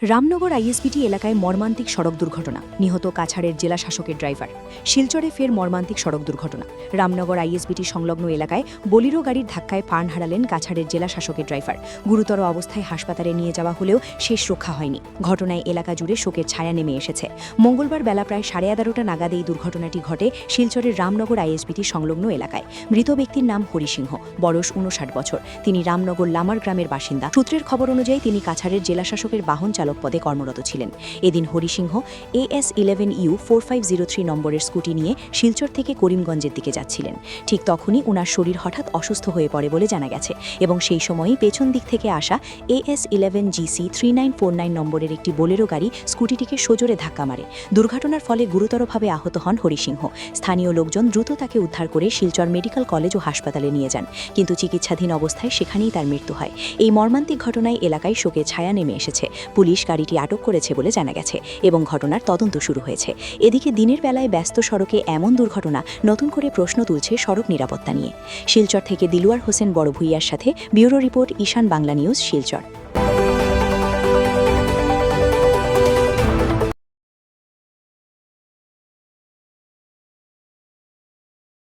Ramnagar ISBT এলাকায় মর্মান্তিক সড়ক দুর্ঘটনা, নিহত কাছাড়ের জেলা শাসকের ড্রাইভার। শিলচরে ফের মর্মান্তিক সড়ক দুর্ঘটনা। রামনগর আইএসবিটি সংলগ্ন এলাকায় বলিরো গাড়ির ধাক্কায় প্রাণ হারালেন কাছাড়ের জেলা শাসকের ড্রাইভার। গুরুতর অবস্থায় হাসপাতালে নিয়ে যাওয়া হলেও শেষ রক্ষা হয়নি। ঘটনায় এলাকা জুড়ে শোকের ছায়া নেমে এসেছে। মঙ্গলবার বেলা প্রায় 11:30টা নাগাদ এই দুর্ঘটনাটি ঘটে শিলচরের রামনগর আইএসবিটি সংলগ্ন এলাকায়। মৃত ব্যক্তির নাম হরিসিংহ, বয়স 59 বছর। তিনি রামনগর লামার গ্রামের বাসিন্দা। সূত্রের খবর অনুযায়ী তিনি কাছাড়ের জেলা শাসকের বাহন চালক পদে কর্মরত ছিলেন। এদিন হরিসিংহ AS11U 4503 নম্বরের স্কুটি নিয়ে শিলচর থেকে করিমগঞ্জের দিকে যাচ্ছিলেন। ঠিক তখনই ওনার শরীর হঠাৎ অসুস্থ হয়ে পড়ে বলে জানা গেছে এবং সেই সময়ই পেছন দিক থেকে আসা AS11GC 3949 নম্বরের একটি বোলেরো গাড়ি স্কুটিটিকে সজোরে ধাক্কা মারে। দুর্ঘটনার ফলে গুরুতরভাবে আহত হন হরিসিংহ। স্থানীয় লোকজন দ্রুত তাকে উদ্ধার করে শিলচর মেডিকেল কলেজ ও হাসপাতালে নিয়ে যান, কিন্তু চিকিৎসাধীন অবস্থায় সেখানেই তার মৃত্যু হয়। এই মর্মান্তিক ঘটনায় এলাকায় শোকের ছায়া নেমে এসেছে। পুলিশ গাড়িটি আটক করেছে বলে জানা গেছে এবং ঘটনার তদন্ত শুরু হয়েছে। এদিকে দিনের বেলায় ব্যস্ত সড়কে এমন দুর্ঘটনা নতুন করে প্রশ্ন তুলছে সড়ক নিরাপত্তা নিয়ে। শিলচর থেকে দিলওয়ার হোসেন বড়ভূইয়ার সাথে ব্যুরো রিপোর্ট, ঈশান বাংলা নিউজ, শিলচর।